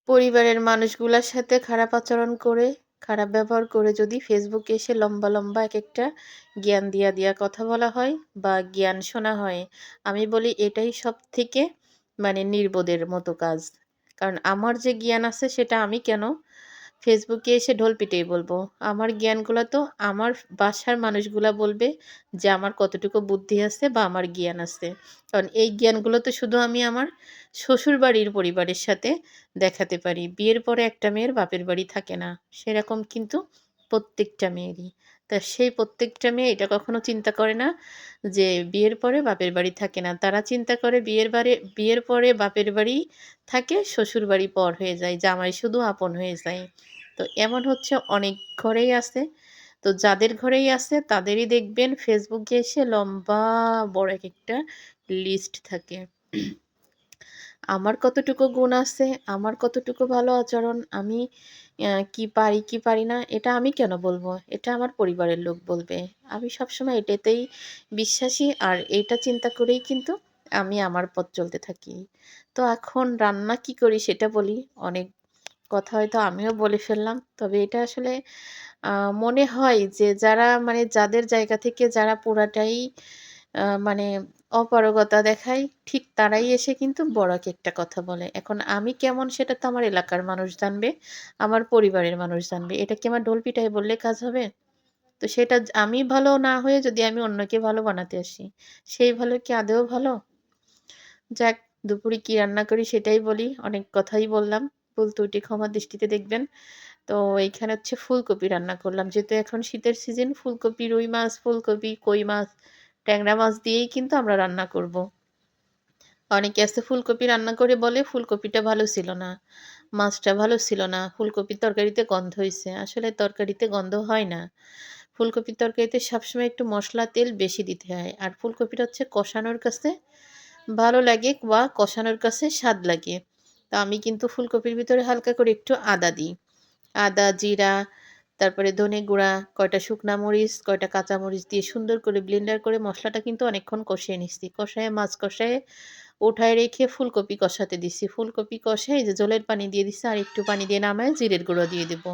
পরিবারের মানুষগুলার সাথে খারাপ আচরণ করে, খারাপ ব্যবহার করে যদি ফেসবুকে এসে লম্বা, লম্বা একেকটা জ্ঞান দিয়া, দিয়া কথা বলা হয় বা জ্ঞান শোনা হয়, আমি বলি এটাই সবথেকে মানে নির্বোধের মতো কাজ। কারণ আমার যে জ্ঞান আছে সেটা আমি কেন ফেসবুকে এসে ঢোল পিটিয়ে বলবো? আমার জ্ঞানগুলা তো আমার বাসার মানুষগুলা বলবে যে আমার কতটুকু বুদ্ধি আছে বা আমার জ্ঞান আছে। কারণ এই জ্ঞানগুলো তো শুধু আমি আমার শ্বশুরবাড়ির পরিবারের সাথে দেখাতে পারি। বিয়ের পরে একটা মেয়ের বাপের বাড়ি থাকে না। সেরকম কিন্তু প্রত্যেকটা মেয়েরই। তা সেই প্রত্যেকটা মেয়ে এটা কখনো চিন্তা করে না যে বিয়ের পরে বাপের বাড়ি থাকে না। তারা চিন্তা করে বিয়ের পরে বাপের বাড়ি থাকে, শ্বশুরবাড়ি পর হয়ে যায়। জামাই শুধু আপন হয়ে যায়। তো এমন হচ্ছে অনেক ঘরেই আছে। তো যাদের ঘরেই আছে তাদেরই দেখবেন ফেসবুকে এসে লম্বা বড় একেকটা লিস্ট থাকে। আমার কতটুকু গুণ আছে, আমার কতটুকু ভালো আচরণ, আমি কি পারি, কি পারি না, এটা আমি কেন বলবো? এটা আমার পরিবারের লোক বলবে। আমি সবসময় এটাতেই বিশ্বাসী আর এইটা চিন্তা করেই কিন্তু আমি আমার পথ চলতে থাকি। তো এখন রান্না কি করি সেটা বলি। অনেক কথা হয়তো আমিও বলে ফেললাম। তবে এটা আসলে আ মনে হয় যে যারা মানে যাদের জায়গা থেকে যারা পুরাটাই মানে অপারগতা দেখায়, ঠিক তারাই এসে কিন্তু বড় একেকটা কথা বলে। এখন আমি কেমন সেটা তো আমার এলাকার মানুষ জানবে, আমার পরিবারের মানুষ জানবে। এটা কি আমার ঢোল পিটায় বললে কাজ হবে? তো সেটা আমি ভালো না হয়ে যদি আমি অন্যকে ভালো বানাতে আসি, সেই ভালো কি আদৌ ভালো? যাক, দুপুরে কি রান্না করি সেটাই বলি। অনেক কথাই বললাম। ভুল ত্রুটি ক্ষমার দৃষ্টিতে দেখবেন। তো এইখানে হচ্ছে ফুলকপি রান্না করলাম। যেহেতু এখন শীতের সিজন ফুলকপি, রুই মাছ, ফুলকপি, কই মাছ, ট্যাংরা মাছ দিয়েই কিন্তু আমরা রান্না করব। অনেকে আছে ফুলকপি রান্না করে বলে ফুলকপিটা ভালো ছিল না, মাছটা ভালো ছিল না, ফুলকপির তরকারিতে গন্ধ হইছে। আসলে তরকারিতে গন্ধ হয় না। ফুলকপির তরকারিতে সবসময় একটু মসলা, তেল বেশি দিতে হয়। আর ফুলকপিটা হচ্ছে কষানোর কাছে ভালো লাগে বা কষানোর কাছে স্বাদ লাগে। তো আমি কিন্তু ফুলকপির ভিতরে হালকা করে একটু আদা দিই। আদা, জিরা, তারপরে ধনে গুঁড়া, কয়টা শুকনা মরিচ, কয়টা কাঁচা মরিচ দিয়ে সুন্দর করে ব্লেন্ডার করে মসলাটা কিন্তু অনেকক্ষণ কষিয়ে নিচ্ছি। কষায়ে মাছ কষায়ে উঠায় রেখে ফুলকপি কষাতে দিছি। ফুলকপি কষায় এই যে জলের পানি দিয়ে দিছি আর একটু পানি দিয়ে নামায় জিরের গুঁড়ো দিয়ে দেব।